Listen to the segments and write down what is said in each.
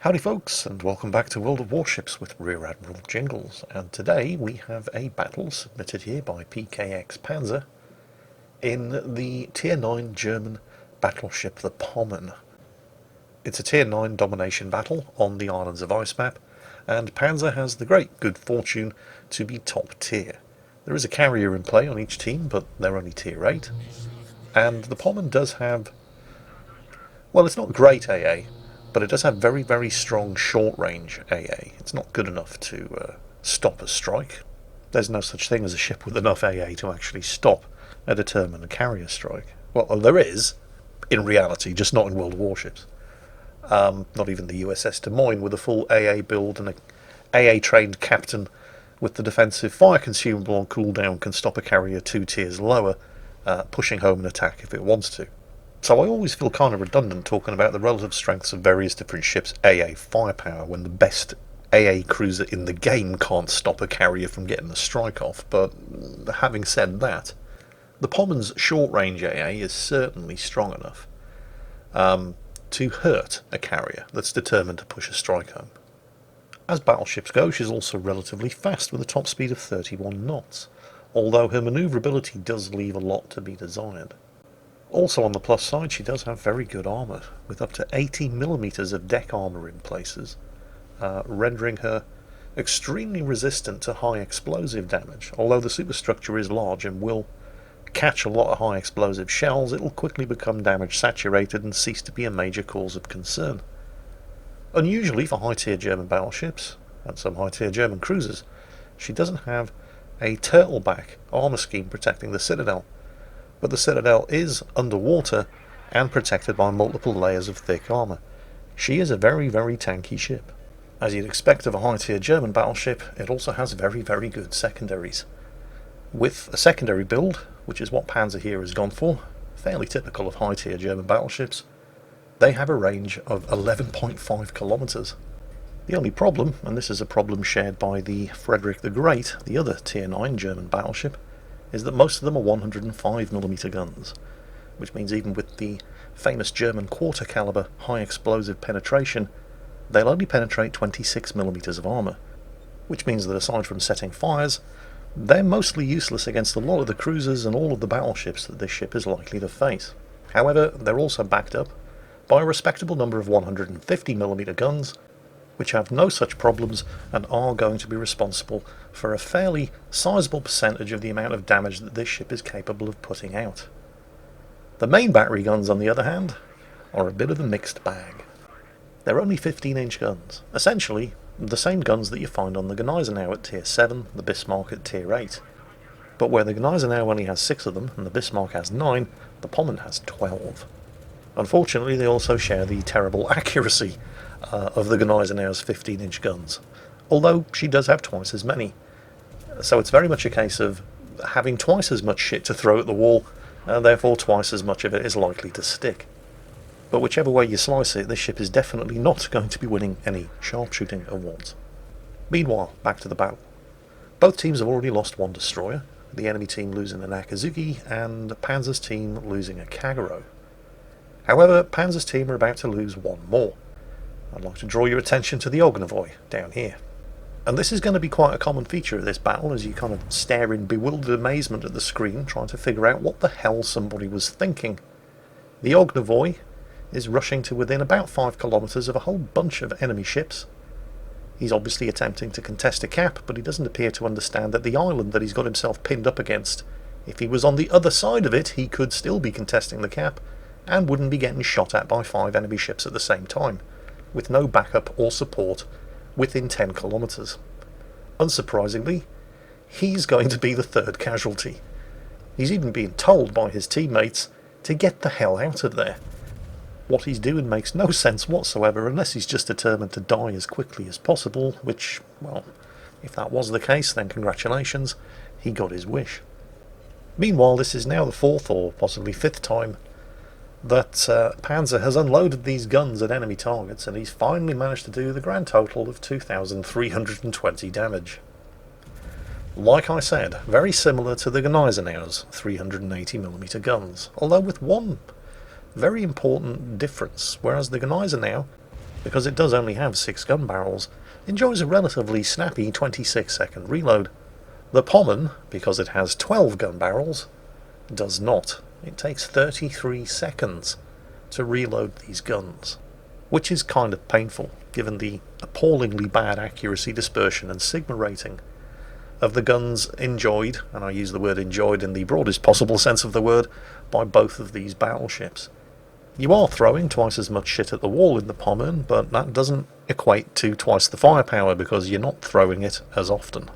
Howdy folks, and welcome back to World of Warships with Rear Admiral Jingles. And today we have a battle submitted here by PKX Panzer in the Tier 9 German battleship the Pommern. It's a Tier 9 domination battle on the Islands of Ice map, and Panzer has the great good fortune to be top tier. There is a carrier in play on each team, but they're only Tier 8. And the Pommern does have, well, it's not great AA, but it does have very, very strong short-range AA. It's not good enough to stop a strike. There's no such thing as a ship with enough AA to actually stop a determined carrier strike. Well, there is, in reality, just not in World of Warships. Not even the USS Des Moines with a full AA build and a AA-trained captain with the defensive fire consumable on cooldown can stop a carrier 2 tiers lower, pushing home an attack if it wants to. So I always feel kind of redundant talking about the relative strengths of various different ships' AA firepower when the best AA cruiser in the game can't stop a carrier from getting a strike off. But having said that, the Pommern's short-range AA is certainly strong enough to hurt a carrier that's determined to push a strike home. As battleships go, she's also relatively fast with a top speed of 31 knots, although her manoeuvrability does leave a lot to be desired. Also on the plus side, she does have very good armour, with up to 80mm of deck armour in places, rendering her extremely resistant to high explosive damage. Although the superstructure is large and will catch a lot of high explosive shells, it will quickly become damage saturated and cease to be a major cause of concern. Unusually for high-tier German battleships, and some high-tier German cruisers, she doesn't have a turtleback armour scheme protecting the citadel. But the citadel is underwater and protected by multiple layers of thick armour. She is a very, very tanky ship. As you'd expect of a high-tier German battleship, it also has very, very good secondaries. With a secondary build, which is what Panzer here has gone for, fairly typical of high-tier German battleships, they have a range of 11.5 kilometres. The only problem, and this is a problem shared by the Frederick the Great, the other Tier 9 German battleship, is that most of them are 105mm guns, which means even with the famous German quarter caliber high explosive penetration, they'll only penetrate 26mm of armour, which means that aside from setting fires, they're mostly useless against a lot of the cruisers and all of the battleships that this ship is likely to face. However, they're also backed up by a respectable number of 150mm guns, which have no such problems and are going to be responsible for a fairly sizable percentage of the amount of damage that this ship is capable of putting out. The main battery guns, on the other hand, are a bit of a mixed bag. They're only 15-inch guns, essentially the same guns that you find on the Gneisenau at Tier 7, the Bismarck at Tier 8. But where the Gneisenau only has 6 of them and the Bismarck has 9, the Pommern has 12. Unfortunately, they also share the terrible accuracy of the Gneisenau's 15-inch guns, although she does have twice as many. So it's very much a case of having twice as much shit to throw at the wall, and therefore twice as much of it is likely to stick. But whichever way you slice it, this ship is definitely not going to be winning any sharpshooting awards. Meanwhile, back to the battle. Both teams have already lost one destroyer, the enemy team losing an Akazuki, and Panzer's team losing a Kagero. However, Panzer's team are about to lose one more. I'd like to draw your attention to the Ognavoy down here. And this is going to be quite a common feature of this battle as you kind of stare in bewildered amazement at the screen trying to figure out what the hell somebody was thinking. The Ognavoy is rushing to within about 5 kilometres of a whole bunch of enemy ships. He's obviously attempting to contest a cap, but he doesn't appear to understand that the island that he's got himself pinned up against, if he was on the other side of it, he could still be contesting the cap and wouldn't be getting shot at by 5 enemy ships at the same time, with no backup or support within 10 kilometres. Unsurprisingly, he's going to be the third casualty. He's even being told by his teammates to get the hell out of there. What he's doing makes no sense whatsoever unless he's just determined to die as quickly as possible, which, well, if that was the case, then congratulations, he got his wish. Meanwhile, this is now the 4th or possibly 5th time that Panzer has unloaded these guns at enemy targets, and he's finally managed to do the grand total of 2,320 damage. Like I said, very similar to the Gneisenau's 380mm guns, although with one very important difference. Whereas the Gneisenau because it does only have 6 gun barrels, enjoys a relatively snappy 26-second reload. The Pommern, because it has 12 gun barrels, does not. It takes 33 seconds to reload these guns, which is kind of painful given the appallingly bad accuracy, dispersion and sigma rating of the guns enjoyed, and I use the word enjoyed in the broadest possible sense of the word, by both of these battleships. You are throwing twice as much shit at the wall in the Pommern, but that doesn't equate to twice the firepower because you're not throwing it as often.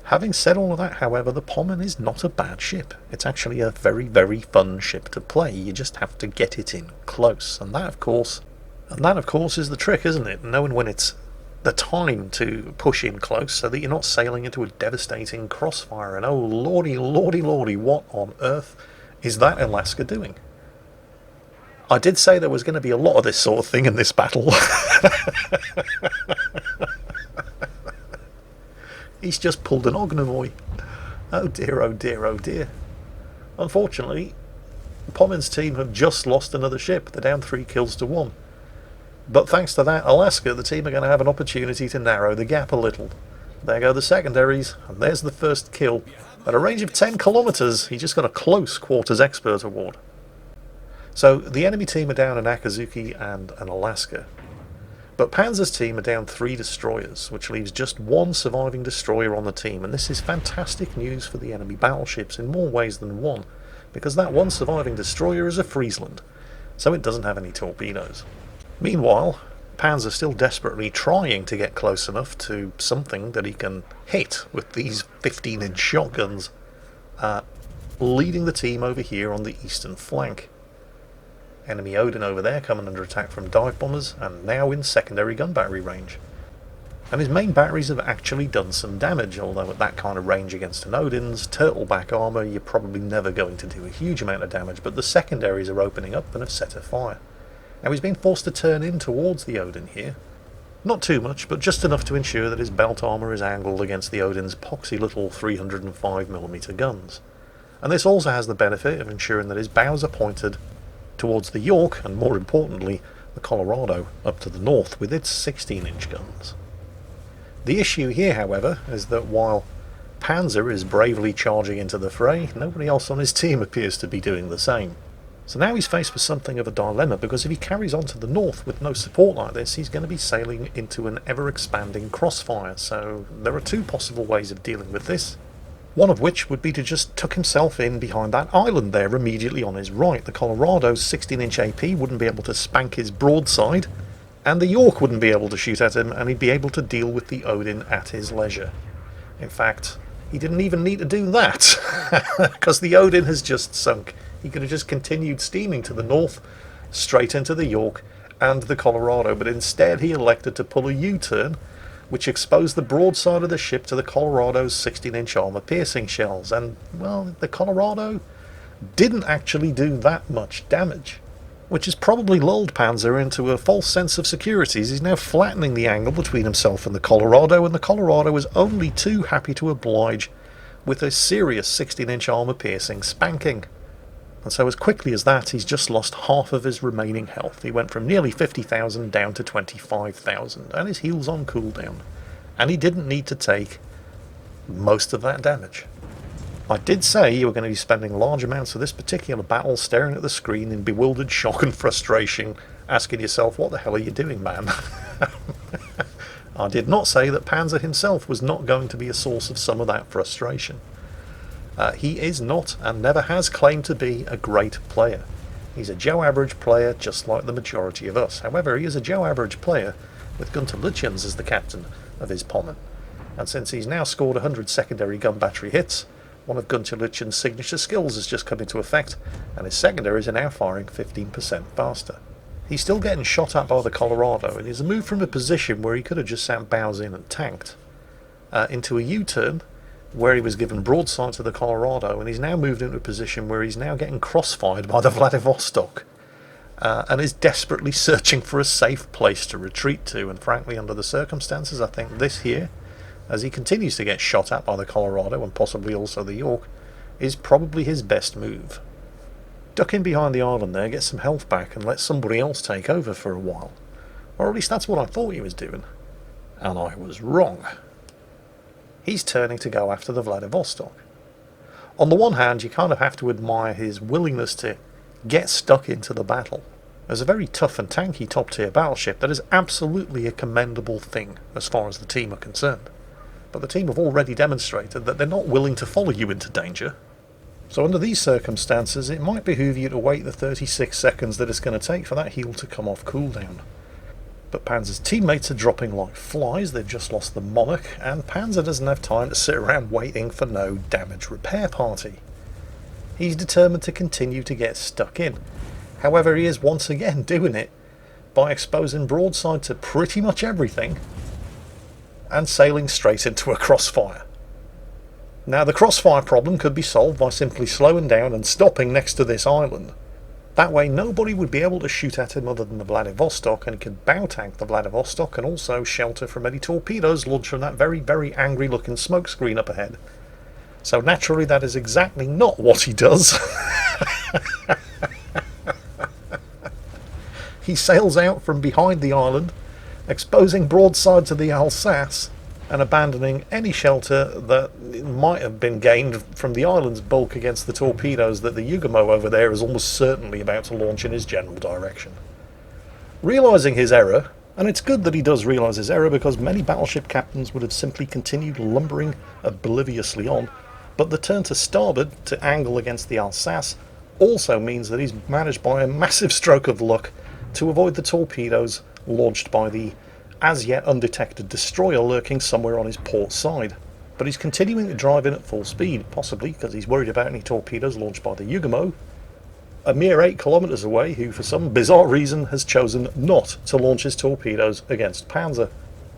Having said all of that, however, the Pommern is not a bad ship. It's actually a very, very fun ship to play. You just have to get it in close, and that of course is the trick, isn't it? Knowing when it's the time to push in close so that you're not sailing into a devastating crossfire. And oh lordy, lordy, lordy, what on earth is that Alaska doing? I did say there was going to be a lot of this sort of thing in this battle. He's just pulled an Ognavoy. Oh dear, oh dear, oh dear. Unfortunately, Pommern's team have just lost another ship. They're down 3 kills to 1. But thanks to that, Alaska, the team are going to have an opportunity to narrow the gap a little. There go the secondaries, and there's the first kill. At a range of 10 kilometres, he just got a close quarters expert award. So the enemy team are down an Akazuki and an Alaska. But Panzer's team are down 3 destroyers, which leaves just 1 surviving destroyer on the team, and this is fantastic news for the enemy battleships in more ways than one, because that 1 surviving destroyer is a Friesland, so it doesn't have any torpedoes. Meanwhile, Panzer still desperately trying to get close enough to something that he can hit with these 15-inch shotguns, leading the team over here on the eastern flank. Enemy Odin over there coming under attack from dive bombers, and now in secondary gun battery range. And his main batteries have actually done some damage, although at that kind of range against an Odin's turtleback armour you're probably never going to do a huge amount of damage, but the secondaries are opening up and have set a fire. Now he's been forced to turn in towards the Odin here. Not too much, but just enough to ensure that his belt armour is angled against the Odin's poxy little 305mm guns. And this also has the benefit of ensuring that his bows are pointed towards the York, and more importantly, the Colorado up to the north with its 16-inch guns. The issue here, however, is that while Panzer is bravely charging into the fray, nobody else on his team appears to be doing the same. So now he's faced with something of a dilemma, because if he carries on to the north with no support like this, he's going to be sailing into an ever-expanding crossfire. So there are 2 possible ways of dealing with this. One of which would be to just tuck himself in behind that island there immediately on his right. The Colorado's 16-inch AP wouldn't be able to spank his broadside, and the York wouldn't be able to shoot at him, and he'd be able to deal with the Odin at his leisure. In fact, he didn't even need to do that, because the Odin has just sunk. He could have just continued steaming to the north, straight into the York and the Colorado, but instead he elected to pull a U-turn, which exposed the broadside of the ship to the Colorado's 16-inch armour-piercing shells, and, well, the Colorado didn't actually do that much damage, which has probably lulled Panzer into a false sense of security, as he's now flattening the angle between himself and the Colorado is only too happy to oblige with a serious 16-inch armour-piercing spanking. And so as quickly as that, he's just lost half of his remaining health. He went from nearly 50,000 down to 25,000, and his heal's on cooldown. And he didn't need to take most of that damage. I did say you were going to be spending large amounts of this particular battle staring at the screen in bewildered shock and frustration, asking yourself, what the hell are you doing, man? I did not say that Panzer himself was not going to be a source of some of that frustration. He is not, and never has claimed to be, a great player. He's a Joe Average player, just like the majority of us. However, he is a Joe Average player with Gunter Lütjens as the captain of his Pommern. And since he's now scored 100 secondary gun battery hits, one of Gunter Lütjens' signature skills has just come into effect, and his secondaries are now firing 15% faster. He's still getting shot at by the Colorado, and he's moved from a position where he could have just sat bows in and tanked, into a U-turn, where he was given broadside to the Colorado, and he's now moved into a position where he's now getting crossfired by the Vladivostok, and is desperately searching for a safe place to retreat to. And frankly, under the circumstances, I think this here, as he continues to get shot at by the Colorado and possibly also the York, is probably his best move. Duck in behind the island there, get some health back, and let somebody else take over for a while. Or at least that's what I thought he was doing. And I was wrong. He's turning to go after the Vladivostok. On the one hand, you kind of have to admire his willingness to get stuck into the battle. As a very tough and tanky top-tier battleship, that is absolutely a commendable thing as far as the team are concerned. But the team have already demonstrated that they're not willing to follow you into danger. So under these circumstances, it might behoove you to wait the 36 seconds that it's going to take for that heel to come off cooldown. But Panzer's teammates are dropping like flies. They've just lost the Monarch, and Panzer doesn't have time to sit around waiting for no damage repair party. He's determined to continue to get stuck in. However, he is once again doing it by exposing broadside to pretty much everything and sailing straight into a crossfire. Now, the crossfire problem could be solved by simply slowing down and stopping next to this island. That way nobody would be able to shoot at him other than the Vladivostok, and he could bow tank the Vladivostok and also shelter from any torpedoes launched from that very, very angry looking smoke screen up ahead. So naturally that is exactly not what he does. He sails out from behind the island, exposing broadside to the Alsace and abandoning any shelter that might have been gained from the island's bulk against the torpedoes that the Yugamo over there is almost certainly about to launch in his general direction. Realising his error, and it's good that he does realise his error because many battleship captains would have simply continued lumbering obliviously on, but the turn to starboard to angle against the Alsace also means that he's managed by a massive stroke of luck to avoid the torpedoes launched by the as yet undetected destroyer lurking somewhere on his port side. But he's continuing to drive in at full speed, possibly because he's worried about any torpedoes launched by the Yugamo, a mere 8 kilometres away, who for some bizarre reason has chosen not to launch his torpedoes against Panzer.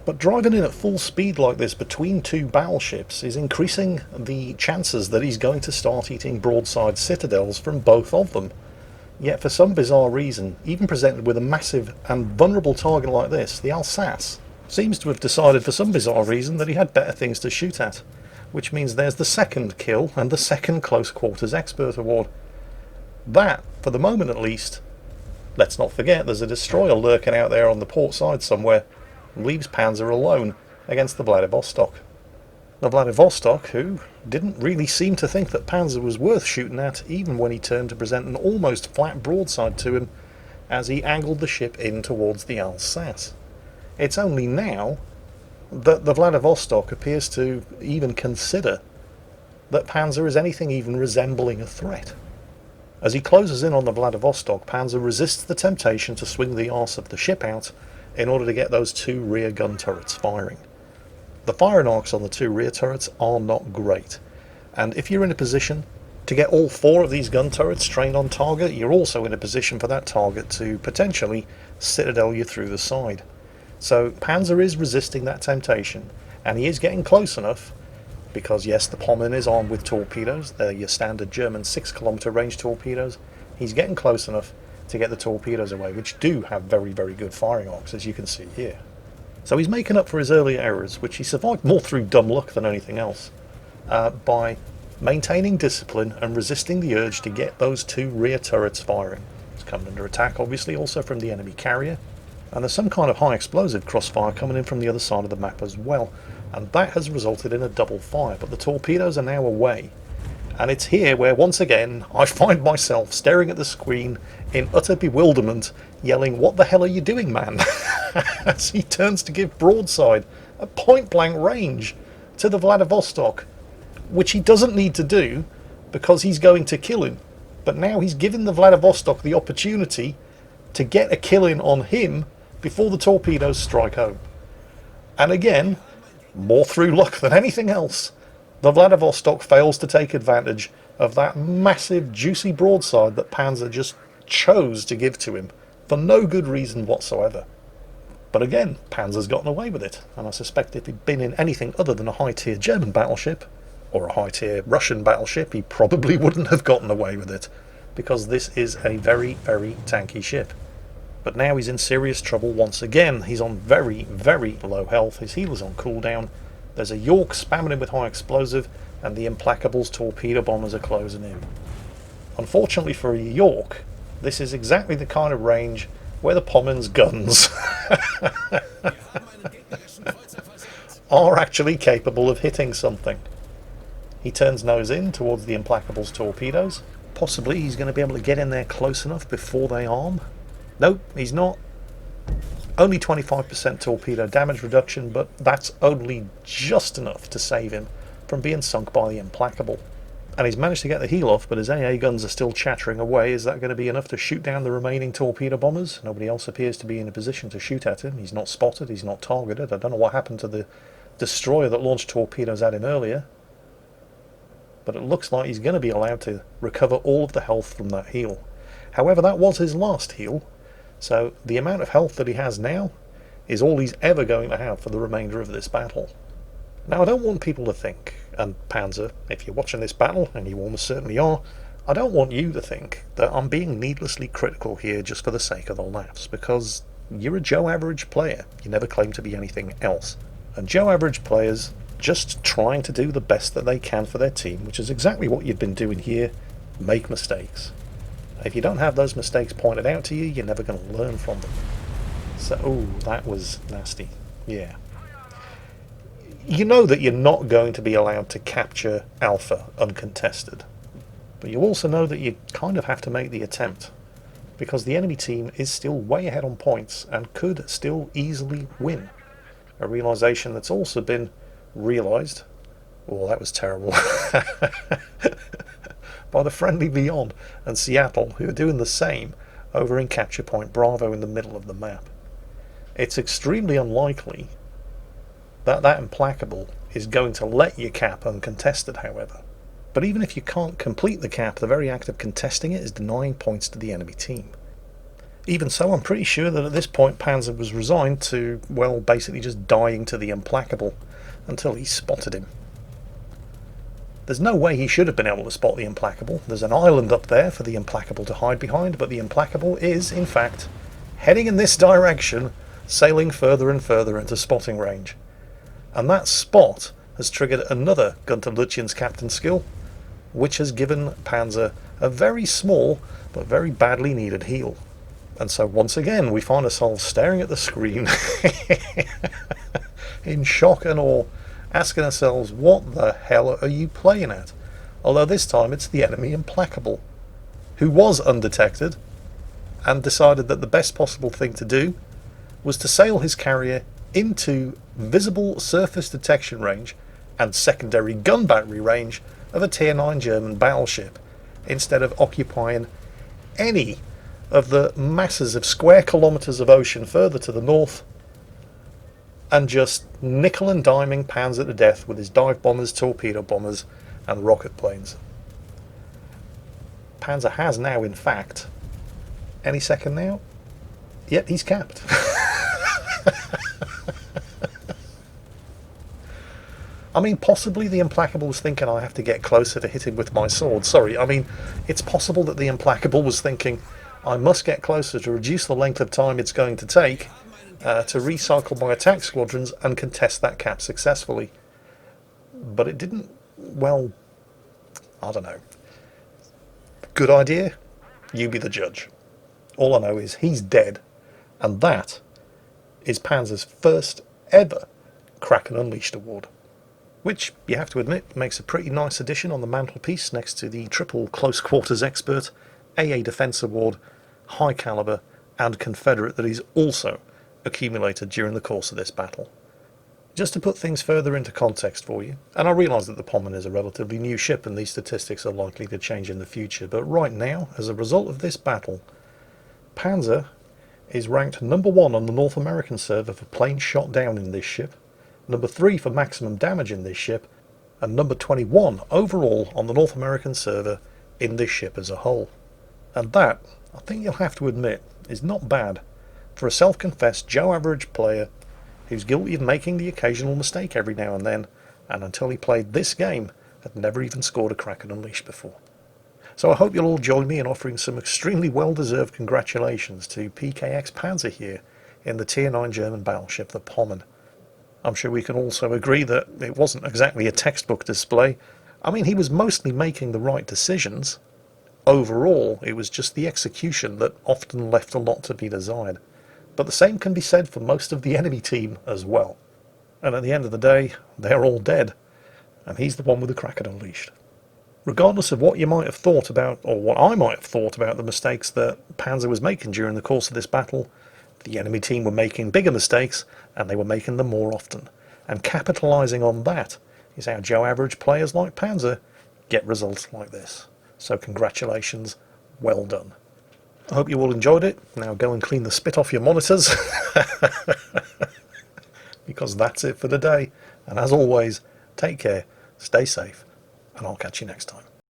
But driving in at full speed like this between two battleships is increasing the chances that he's going to start eating broadside citadels from both of them. Yet for some bizarre reason, even presented with a massive and vulnerable target like this, the Alsace seems to have decided for some bizarre reason that he had better things to shoot at, which means there's the second kill and the second close quarters expert award. That, for the moment at least, let's not forget there's a destroyer lurking out there on the port side somewhere, and leaves Panzer alone against the Vladivostok. The Vladivostok, who didn't really seem to think that Panzer was worth shooting at, even when he turned to present an almost flat broadside to him as he angled the ship in towards the Alsace. It's only now that the Vladivostok appears to even consider that Panzer is anything even resembling a threat. As he closes in on the Vladivostok, Panzer resists the temptation to swing the arse of the ship out in order to get those two rear gun turrets firing. The firing arcs on the two rear turrets are not great, and if you're in a position to get all 4 of these gun turrets trained on target, you're also in a position for that target to potentially citadel you through the side. So Panzer is resisting that temptation, and he is getting close enough, because yes, the Pommen is armed with torpedoes. They're your standard German 6-kilometre range torpedoes. He's getting close enough to get the torpedoes away, which do have very, very good firing arcs, as you can see here. So he's making up for his earlier errors, which he survived more through dumb luck than anything else, by maintaining discipline and resisting the urge to get those 2 rear turrets firing. He's coming under attack, obviously, also from the enemy carrier, and there's some kind of high explosive crossfire coming in from the other side of the map as well, and that has resulted in a double fire, but the torpedoes are now away. And it's here where, once again, I find myself staring at the screen in utter bewilderment, yelling, "What the hell are you doing, man?" as he turns to give broadside at point-blank range to the Vladivostok, which he doesn't need to do because he's going to kill him. But now he's given the Vladivostok the opportunity to get a kill in on him before the torpedoes strike home. And again, more through luck than anything else, the Vladivostok fails to take advantage of that massive juicy broadside that Panzer just chose to give to him for no good reason whatsoever. But again, Panzer's gotten away with it, and I suspect if he'd been in anything other than a high-tier German battleship, or a high-tier Russian battleship, he probably wouldn't have gotten away with it, because this is a very, very tanky ship. But now he's in serious trouble once again. He's on very, very low health, his heel is on cooldown, there's a York spamming him with high explosive, and the Implacable's torpedo bombers are closing in. Unfortunately for a York, this is exactly the kind of range where the Pommen's guns are actually capable of hitting something. He turns nose in towards the Implacable's torpedoes. Possibly he's going to be able to get in there close enough before they arm. Nope, he's not. Only 25% torpedo damage reduction, but that's only just enough to save him from being sunk by the Implacable. And he's managed to get the heel off, but his AA guns are still chattering away. Is that going to be enough to shoot down the remaining torpedo bombers? Nobody else appears to be in a position to shoot at him. He's not spotted, he's not targeted. I don't know what happened to the destroyer that launched torpedoes at him earlier. But it looks like he's going to be allowed to recover all of the health from that heal. However, that was his last heal, so the amount of health that he has now is all he's ever going to have for the remainder of this battle. Now, I don't want people to think, and Panzer, if you're watching this battle, and you almost certainly are, I don't want you to think that I'm being needlessly critical here just for the sake of the laughs, because you're a Joe Average player. You never claim to be anything else. And Joe Average players just trying to do the best that they can for their team, which is exactly what you've been doing here, make mistakes. If you don't have those mistakes pointed out to you, you're never going to learn from them. So, oh, that was nasty. Yeah. You know that you're not going to be allowed to capture Alpha uncontested, but you also know that you kind of have to make the attempt, because the enemy team is still way ahead on points and could still easily win. A realisation that's also been realised, oh, that was terrible, by the friendly Beyond and Seattle, who are doing the same over in Capture Point Bravo in the middle of the map. It's extremely unlikely that that Implacable is going to let you cap uncontested, however. But even if you can't complete the cap, the very act of contesting it is denying points to the enemy team. Even so, I'm pretty sure that at this point Panzer was resigned to, well, basically just dying to the Implacable until he spotted him. There's no way he should have been able to spot the Implacable. There's an island up there for the Implacable to hide behind, but the Implacable is, in fact, heading in this direction, sailing further and further into spotting range. And that spot has triggered another Gunter Lutjen's captain skill, which has given Panzer a very small but very badly needed heal. And so once again we find ourselves staring at the screen in shock and awe, asking ourselves, what the hell are you playing at? Although this time it's the enemy Implacable, who was undetected and decided that the best possible thing to do was to sail his carrier into visible surface detection range and secondary gun battery range of a Tier 9 German battleship, instead of occupying any of the masses of square kilometres of ocean further to the north and just nickel and diming Panzer to death with his dive bombers, torpedo bombers and rocket planes. Panzer has now, in fact, any second now, yep, he's capped. I mean, possibly the Implacable was thinking, I have to get closer to hit him with my sword. Sorry, I mean, it's possible that the Implacable was thinking, I must get closer to reduce the length of time it's going to take to recycle my attack squadrons and contest that cap successfully. But it didn't, well, I don't know. Good idea? You be the judge. All I know is he's dead, and that is Panzer's first ever Kraken Unleashed award, which, you have to admit, makes a pretty nice addition on the mantelpiece next to the triple Close Quarters Expert, AA Defence Award, High Caliber and Confederate that he's also accumulated during the course of this battle. Just to put things further into context for you, and I realise that the Pommern is a relatively new ship and these statistics are likely to change in the future, but right now, as a result of this battle, Panzer is ranked number 1 on the North American server for planes shot down in this ship, number 3 for maximum damage in this ship, and number 21 overall on the North American server in this ship as a whole. And that, I think you'll have to admit, is not bad for a self-confessed Joe Average player who's guilty of making the occasional mistake every now and then, and until he played this game, had never even scored a Kraken Unleashed before. So I hope you'll all join me in offering some extremely well-deserved congratulations to PKX Panzer here in the Tier 9 German battleship, the Pommern. I'm sure we can also agree that it wasn't exactly a textbook display. I mean, he was mostly making the right decisions. Overall, it was just the execution that often left a lot to be desired. But the same can be said for most of the enemy team as well. And at the end of the day, they're all dead. And he's the one with the Kraken unleashed. Regardless of what you might have thought about, or what I might have thought about the mistakes that Panzer was making during the course of this battle, the enemy team were making bigger mistakes, and they were making them more often. And capitalising on that is how Joe Average players like Panzer get results like this. So congratulations, well done. I hope you all enjoyed it. Now go and clean the spit off your monitors. Because that's it for today. And as always, take care, stay safe, and I'll catch you next time.